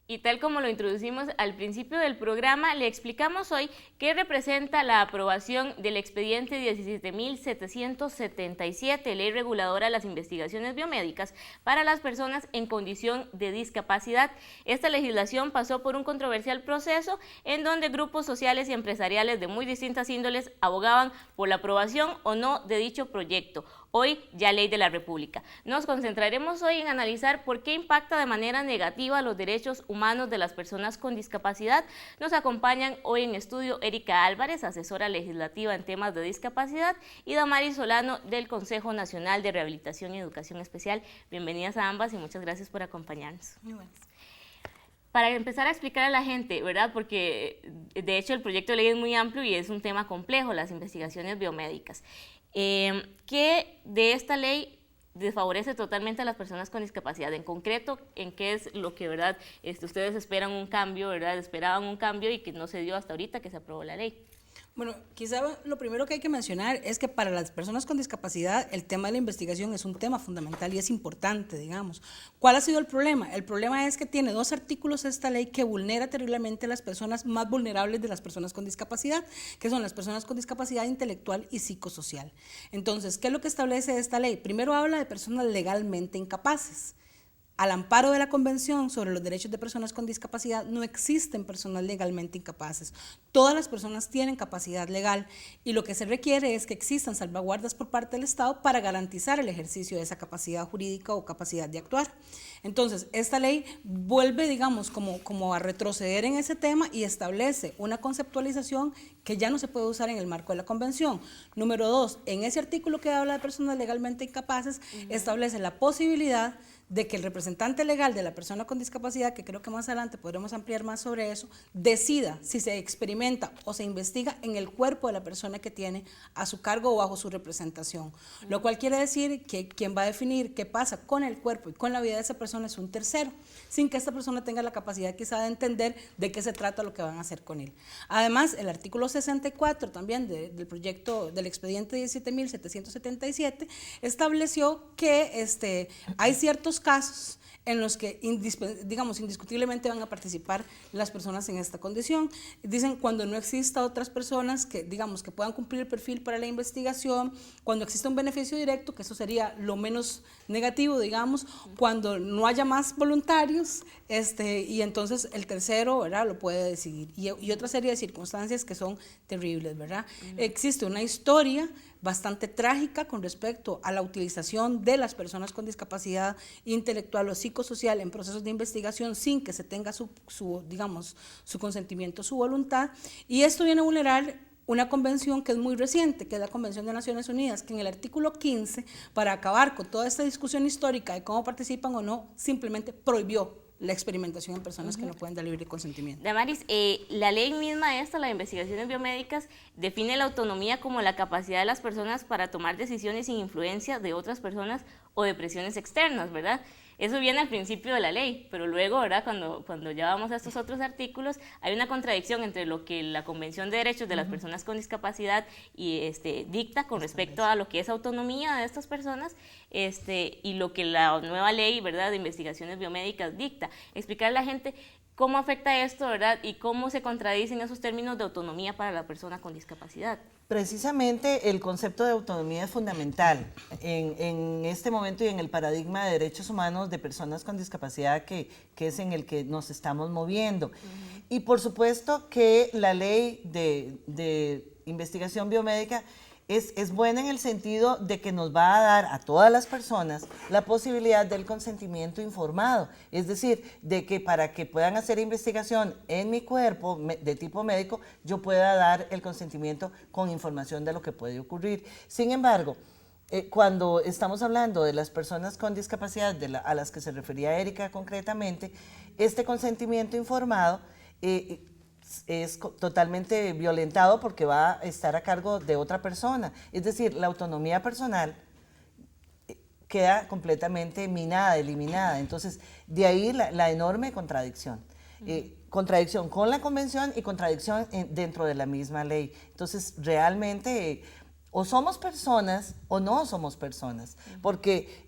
Y tal como lo introducimos al principio del programa, le explicamos hoy qué representa la aprobación del expediente 17.777, ley reguladora de las investigaciones biomédicas para las personas en condición de discapacidad. Esta legislación pasó por un controversial proceso en donde grupos sociales y empresariales de muy distintas índoles abogaban por la aprobación o no de dicho proyecto, hoy ya ley de la República. Nos concentraremos hoy en analizar por qué impacta de manera negativa los derechos humanos de las personas con discapacidad. Nos acompañan hoy en estudio Erika Álvarez, asesora legislativa en temas de discapacidad, y Damaris Solano del Consejo Nacional de Rehabilitación y Educación Especial. Bienvenidas a ambas y muchas gracias por acompañarnos. Muy buenas. Para empezar a explicar a la gente, ¿verdad? Porque de hecho el proyecto de ley es muy amplio y es un tema complejo, las investigaciones biomédicas. ¿Qué de esta ley desfavorece totalmente a las personas con discapacidad? En concreto, ¿en qué es lo que, verdad, ustedes esperan un cambio, verdad? Esperaban un cambio y que no se dio hasta ahorita que se aprobó la ley. Bueno, quizá lo primero que hay que mencionar es que para las personas con discapacidad el tema de la investigación es un tema fundamental y es importante, digamos. ¿Cuál ha sido el problema? El problema es que tiene 2 artículos esta ley que vulnera terriblemente a las personas más vulnerables de las personas con discapacidad, que son las personas con discapacidad intelectual y psicosocial. Entonces, ¿qué es lo que establece esta ley? Primero habla de personas legalmente incapaces. Al amparo de la Convención sobre los Derechos de Personas con Discapacidad no existen personas legalmente incapaces. Todas las personas tienen capacidad legal y lo que se requiere es que existan salvaguardas por parte del Estado para garantizar el ejercicio de esa capacidad jurídica o capacidad de actuar. Entonces, esta ley vuelve, digamos, como a retroceder en ese tema y establece una conceptualización que ya no se puede usar en el marco de la Convención. Número 2, en ese artículo que habla de personas legalmente incapaces, establece la posibilidad de que el representante legal de la persona con discapacidad, que creo que más adelante podremos ampliar más sobre eso, decida si se experimenta o se investiga en el cuerpo de la persona que tiene a su cargo o bajo su representación. Lo cual quiere decir que quien va a definir qué pasa con el cuerpo y con la vida de esa persona es un tercero, sin que esta persona tenga la capacidad quizá de entender de qué se trata lo que van a hacer con él. Además, el artículo 64 también del proyecto del expediente 17.777 estableció que hay ciertos casos en los que, digamos, indiscutiblemente van a participar las personas en esta condición. Dicen cuando no exista otras personas que, digamos, que puedan cumplir el perfil para la investigación, cuando exista un beneficio directo, que eso sería lo menos negativo, digamos, cuando no haya más voluntarios, y entonces el tercero, ¿verdad?, lo puede decidir. Y otra serie de circunstancias que son terribles, ¿verdad? Existe una historia bastante trágica con respecto a la utilización de las personas con discapacidad intelectual o psicosocial en procesos de investigación sin que se tenga su consentimiento, su voluntad, y esto viene a vulnerar una convención que es muy reciente, que es la Convención de Naciones Unidas, que en el artículo 15, para acabar con toda esta discusión histórica de cómo participan o no, simplemente prohibió la experimentación en personas que no pueden dar libre consentimiento. Damaris, la ley misma esta, las investigaciones biomédicas, define la autonomía como la capacidad de las personas para tomar decisiones sin influencia de otras personas o de presiones externas, ¿verdad? Eso viene al principio de la ley, pero luego, ¿verdad?, cuando ya vamos a estos otros artículos, hay una contradicción entre lo que la Convención de Derechos de las Personas con Discapacidad dicta con respecto a lo que es autonomía de estas personas y lo que la nueva ley, ¿verdad?, de investigaciones biomédicas dicta. Explicarle a la gente cómo afecta esto, ¿verdad?, y cómo se contradicen esos términos de autonomía para la persona con discapacidad. Precisamente el concepto de autonomía es fundamental en este momento y en el paradigma de derechos humanos de personas con discapacidad que es en el que nos estamos moviendo. Y por supuesto que la ley de investigación biomédica es buena en el sentido de que nos va a dar a todas las personas la posibilidad del consentimiento informado, es decir, de que para que puedan hacer investigación en mi cuerpo de tipo médico, yo pueda dar el consentimiento con información de lo que puede ocurrir. Sin embargo, cuando estamos hablando de las personas con discapacidad a las que se refería Erika concretamente, este consentimiento informado es totalmente violentado porque va a estar a cargo de otra persona. Es decir, la autonomía personal queda completamente minada, eliminada. Entonces, de ahí la enorme contradicción. Contradicción con la convención y contradicción dentro de la misma ley. Entonces, realmente O somos personas o no somos personas, porque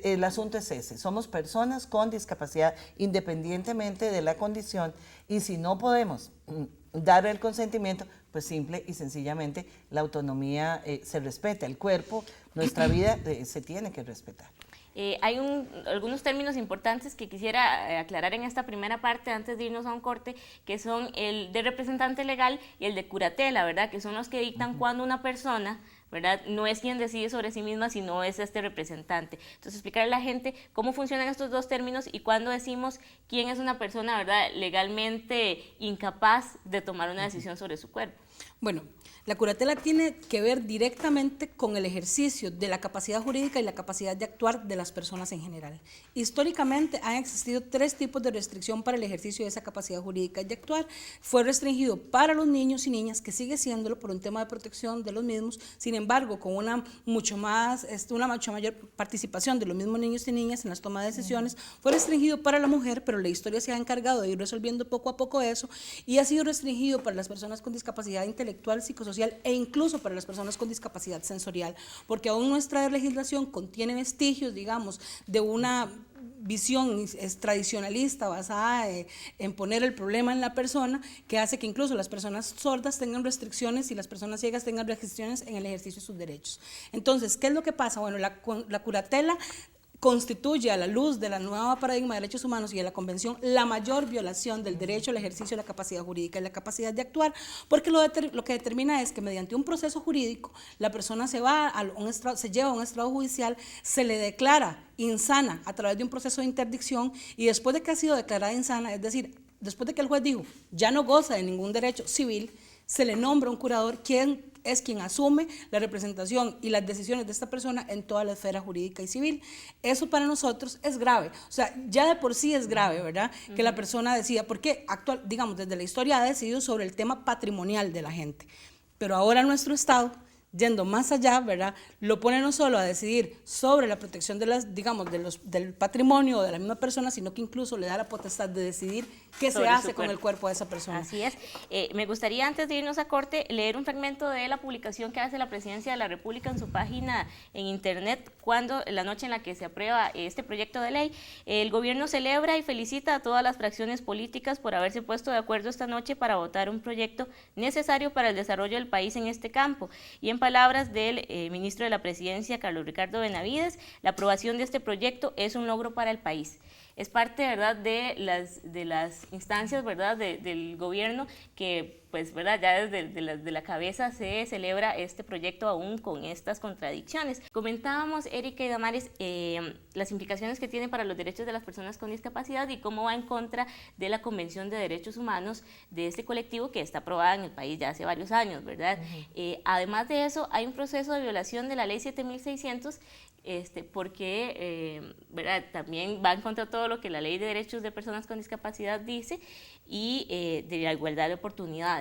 el asunto es ese, somos personas con discapacidad independientemente de la condición, y si no podemos dar el consentimiento, pues simple y sencillamente la autonomía se respeta, el cuerpo, nuestra vida se tiene que respetar. Hay algunos términos importantes que quisiera aclarar en esta primera parte antes de irnos a un corte, que son el de representante legal y el de curatela, ¿verdad? Que son los que dictan cuando una persona, ¿verdad?, no es quien decide sobre sí misma, sino es este representante. Entonces, explicarle a la gente cómo funcionan estos dos términos y cuándo decimos quién es una persona, ¿verdad?, legalmente incapaz de tomar una decisión sobre su cuerpo. Bueno, la curatela tiene que ver directamente con el ejercicio de la capacidad jurídica y la capacidad de actuar de las personas en general. Históricamente han existido 3 tipos de restricción para el ejercicio de esa capacidad jurídica y de actuar. Fue restringido para los niños y niñas, que sigue siéndolo por un tema de protección de los mismos, sin embargo, con una mucho mayor participación de los mismos niños y niñas en las tomas de decisiones. Fue restringido para la mujer, pero la historia se ha encargado de ir resolviendo poco a poco eso, y ha sido restringido para las personas con discapacidad intelectual, psicosocial e incluso para las personas con discapacidad sensorial, porque aún nuestra legislación contiene vestigios, digamos, de una visión tradicionalista basada en poner el problema en la persona, que hace que incluso las personas sordas tengan restricciones y las personas ciegas tengan restricciones en el ejercicio de sus derechos. Entonces, ¿qué es lo que pasa? Bueno, la curatela constituye, a la luz de la nueva paradigma de derechos humanos y de la Convención, la mayor violación del derecho al ejercicio de la capacidad jurídica y la capacidad de actuar, porque lo que determina es que mediante un proceso jurídico la persona se lleva a un estrado judicial, se le declara insana a través de un proceso de interdicción, y después de que ha sido declarada insana, es decir, después de que el juez dijo ya no goza de ningún derecho civil, se le nombra un curador, quien asume la representación y las decisiones de esta persona en toda la esfera jurídica y civil. Eso para nosotros es grave, o sea, ya de por sí es grave, ¿verdad?, que la persona decida, porque digamos, desde la historia ha decidido sobre el tema patrimonial de la gente, pero ahora nuestro Estado, yendo más allá, ¿verdad?, lo pone no solo a decidir sobre la protección de del patrimonio de la misma persona, sino que incluso le da la potestad de decidir qué se hace con el cuerpo de esa persona. Así es. Me gustaría, antes de irnos a corte, leer un fragmento de la publicación que hace la Presidencia de la República en su página en internet, cuando la noche en la que se aprueba este proyecto de ley. El gobierno celebra y felicita a todas las fracciones políticas por haberse puesto de acuerdo esta noche para votar un proyecto necesario para el desarrollo del país en este campo. Y en palabras del ministro de la Presidencia, Carlos Ricardo Benavides, la aprobación de este proyecto es un logro para el país. Es parte, ¿verdad?, de las instancias, ¿verdad?, del gobierno, que pues, ¿verdad?, ya desde la cabeza se celebra este proyecto aún con estas contradicciones. Comentábamos, Erika y Damaris, las implicaciones que tiene para los derechos de las personas con discapacidad y cómo va en contra de la Convención de Derechos Humanos de este colectivo, que está aprobada en el país ya hace varios años, ¿verdad? Además de eso, hay un proceso de violación de la Ley 7600, porque ¿verdad?, también va en contra de todo lo que la Ley de Derechos de Personas con Discapacidad dice, y de la igualdad de oportunidades.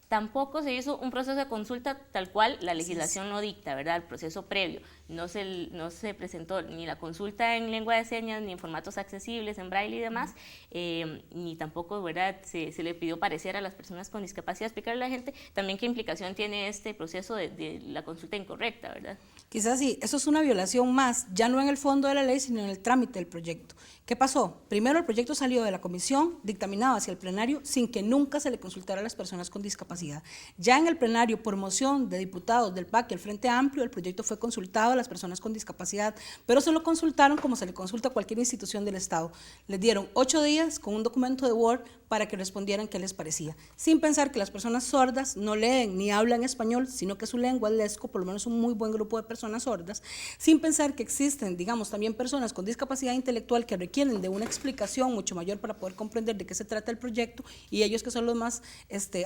Tampoco se hizo un proceso de consulta tal cual la legislación lo dicta, ¿verdad?, el proceso previo. No se presentó ni la consulta en lengua de señas, ni en formatos accesibles, en braille y demás, ni tampoco, ¿verdad?, se le pidió parecer a las personas con discapacidad. Explicarle a la gente también qué implicación tiene este proceso de la consulta incorrecta, ¿verdad? Quizás sí, eso es una violación más, ya no en el fondo de la ley, sino en el trámite del proyecto. ¿Qué pasó? Primero, el proyecto salió de la comisión, dictaminado hacia el plenario, sin que nunca se le consultara a las personas con discapacidad. Ya en el plenario, por moción de diputados del PAC y el Frente Amplio, el proyecto fue consultado a las personas con discapacidad, pero se lo consultaron como se le consulta a cualquier institución del Estado. Les dieron 8 días con un documento de Word para que respondieran qué les parecía, sin pensar que las personas sordas no leen ni hablan español, sino que su lengua es lesco, por lo menos un muy buen grupo de personas sordas, sin pensar que existen, digamos, también personas con discapacidad intelectual que requieren de una explicación mucho mayor para poder comprender de qué se trata el proyecto, y ellos que son los más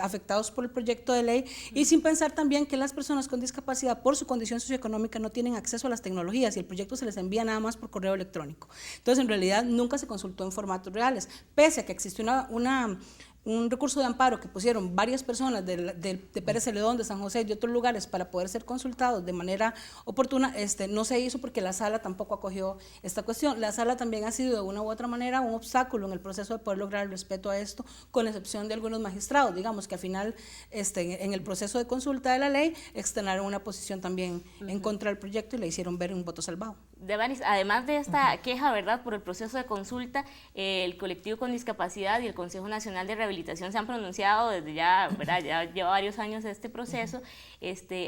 afectados por el proyecto de ley, y sin pensar también que las personas con discapacidad por su condición socioeconómica no tienen acceso a las tecnologías y el proyecto se les envía nada más por correo electrónico. Entonces, en realidad, nunca se consultó en formatos reales, pese a que existe un recurso de amparo que pusieron varias personas de Pérez Celedón, de San José y de otros lugares para poder ser consultados de manera oportuna, no se hizo porque la sala tampoco acogió esta cuestión. La sala también ha sido de una u otra manera un obstáculo en el proceso de poder lograr el respeto a esto, con excepción de algunos magistrados, digamos que al final en el proceso de consulta de la ley externaron una posición también en contra del proyecto y le hicieron ver un voto salvado. Devanis, además de esta queja, ¿verdad?, por el proceso de consulta, el colectivo con discapacidad y el Consejo Nacional de Rehabilitación se han pronunciado desde ya, ¿verdad?, ya lleva varios años este proceso,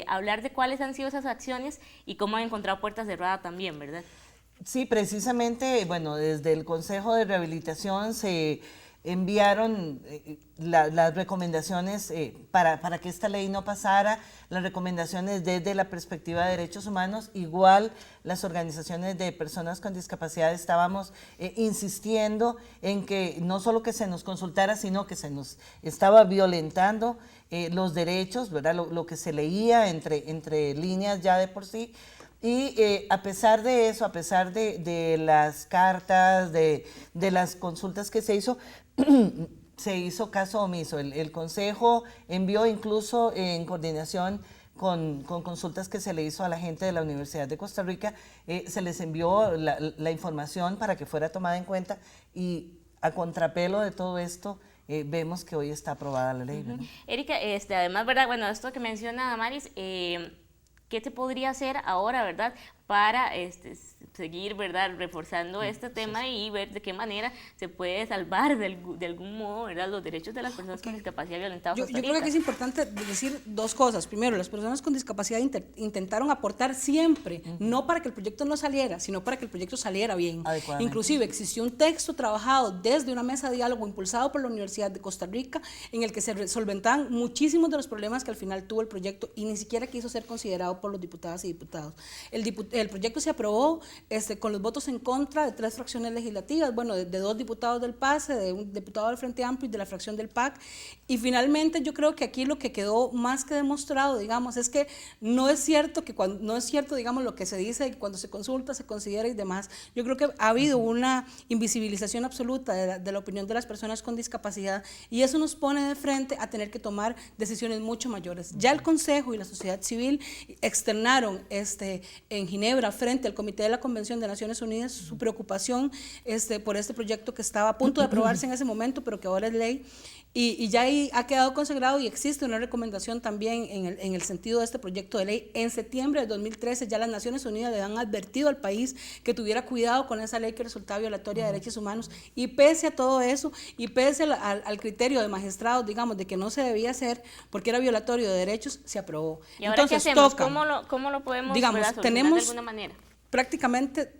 hablar de cuáles han sido esas acciones y cómo han encontrado puertas cerradas también, ¿verdad? Sí, precisamente, bueno, desde el Consejo de Rehabilitación se enviaron las recomendaciones para que esta ley no pasara, las recomendaciones desde la perspectiva de derechos humanos. Igual las organizaciones de personas con discapacidad estábamos insistiendo en que no solo que se nos consultara, sino que se nos estaba violentando los derechos, ¿verdad? Lo que se leía entre líneas ya de por sí. Y a pesar de eso, a pesar de las cartas, de las consultas que se hizo caso omiso. El Consejo envió incluso en coordinación con consultas que se le hizo a la gente de la Universidad de Costa Rica, se les envió la información para que fuera tomada en cuenta y a contrapelo de todo esto, vemos que hoy está aprobada la ley, ¿verdad? Erika, además, ¿verdad? Bueno, esto que menciona Damaris, ¿qué se podría hacer ahora, verdad, para seguir, ¿verdad?, reforzando este tema y ver de qué manera se puede salvar de algún modo, ¿verdad?, los derechos de las personas con discapacidad violentados? Yo creo que es importante decir dos cosas. Primero, las personas con discapacidad intentaron aportar siempre, no para que el proyecto no saliera, sino para que el proyecto saliera bien. Inclusive existió un texto trabajado desde una mesa de diálogo impulsado por la Universidad de Costa Rica, en el que se solventaban muchísimos de los problemas que al final tuvo el proyecto y ni siquiera quiso ser considerado por los diputadas y diputados. El proyecto se aprobó con los votos en contra de 3 fracciones legislativas, bueno, de 2 diputados del PASE, de un diputado del Frente Amplio y de la fracción del PAC, y finalmente yo creo que aquí lo que quedó más que demostrado, digamos, es que no es cierto, digamos, lo que se dice cuando se consulta, se considera y demás. Yo creo que ha habido una invisibilización absoluta de la opinión de las personas con discapacidad y eso nos pone de frente a tener que tomar decisiones mucho mayores. Ya el Consejo y la sociedad civil externaron en Ginebra, frente al Comité de la Convención de Naciones Unidas, su preocupación por este proyecto que estaba a punto de aprobarse en ese momento, pero que ahora es ley. Y ya ahí ha quedado consagrado y existe una recomendación también en el sentido de este proyecto de ley. En septiembre de 2013 ya las Naciones Unidas le han advertido al país que tuviera cuidado con esa ley que resultaba violatoria de derechos humanos y pese a todo eso y pese al criterio de magistrados, digamos, de que no se debía hacer porque era violatorio de derechos, se aprobó. ¿Y ahora entonces, qué hacemos? ¿Cómo lo podemos, digamos, solucionar tenemos de alguna manera? Prácticamente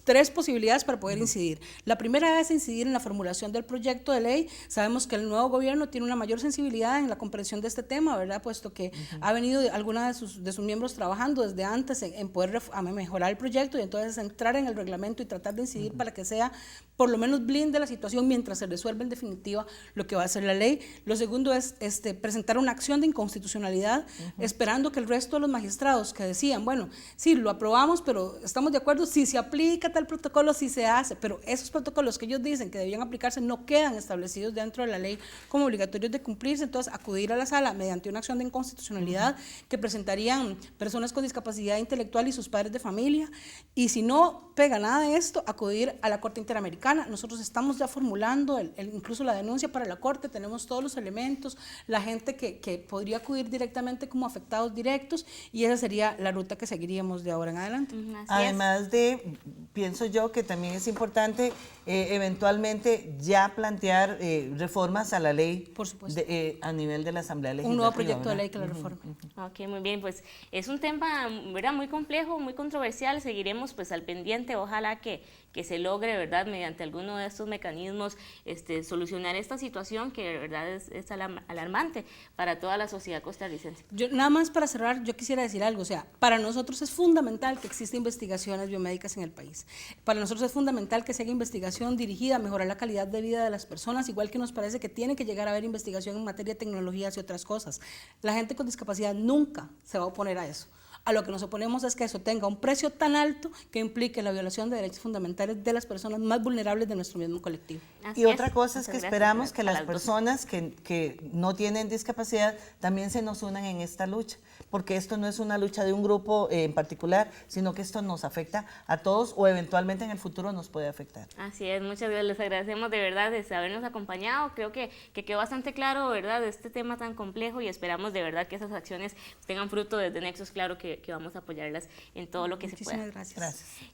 3 posibilidades para poder incidir. La primera es incidir en la formulación del proyecto de ley. Sabemos que el nuevo gobierno tiene una mayor sensibilidad en la comprensión de este tema, ¿verdad? Puesto que ha venido alguna de sus miembros trabajando desde antes en poder mejorar el proyecto y entonces entrar en el reglamento y tratar de incidir para que sea, por lo menos blinde la situación mientras se resuelve en definitiva lo que va a ser la ley. Lo segundo es presentar una acción de inconstitucionalidad, esperando que el resto de los magistrados que decían, bueno, sí, lo aprobamos, pero estamos de acuerdo si se aplica tal protocolo, si se hace, pero esos protocolos que ellos dicen que debían aplicarse no quedan establecidos dentro de la ley como obligatorios de cumplirse, entonces acudir a la sala mediante una acción de inconstitucionalidad que presentarían personas con discapacidad intelectual y sus padres de familia, y si no pega nada de esto, acudir a la Corte Interamericana. Nosotros estamos ya formulando incluso la denuncia para la Corte, tenemos todos los elementos, la gente que podría acudir directamente como afectados directos, y esa sería la ruta que seguiríamos de ahora en adelante. Además de, pienso yo que también es importante eventualmente ya plantear reformas a la ley. Por supuesto. A nivel de la Asamblea Legislativa. Un nuevo proyecto de ley que la reforme. Ok, muy bien, pues es un tema, ¿verdad?, muy complejo, muy controversial, seguiremos pues al pendiente, ojalá que se logre, ¿verdad?, mediante alguno de estos mecanismos solucionar esta situación que de verdad es alarmante para toda la sociedad costarricense. Nada más para cerrar, yo quisiera decir algo, o sea, para nosotros es fundamental que exista investigaciones biomédicas en el país. Para nosotros es fundamental que se haga investigación dirigida a mejorar la calidad de vida de las personas, igual que nos parece que tiene que llegar a haber investigación en materia de tecnologías y otras cosas. La gente con discapacidad nunca se va a oponer a eso. A lo que nos oponemos es que eso tenga un precio tan alto que implique la violación de derechos fundamentales de las personas más vulnerables de nuestro mismo colectivo. Así Y otra cosa es Muchas que gracias esperamos que a las dos. personas que no tienen discapacidad también se nos unan en esta lucha, porque esto no es una lucha de un grupo en particular, sino que esto nos afecta a todos o eventualmente en el futuro nos puede afectar. Así es, muchas gracias, les agradecemos de verdad de habernos acompañado, creo que quedó bastante claro, ¿verdad?, de este tema tan complejo y esperamos de verdad que esas acciones tengan fruto desde Nexos, claro que vamos a apoyarlas en todo lo que se pueda. Muchísimas gracias. Gracias.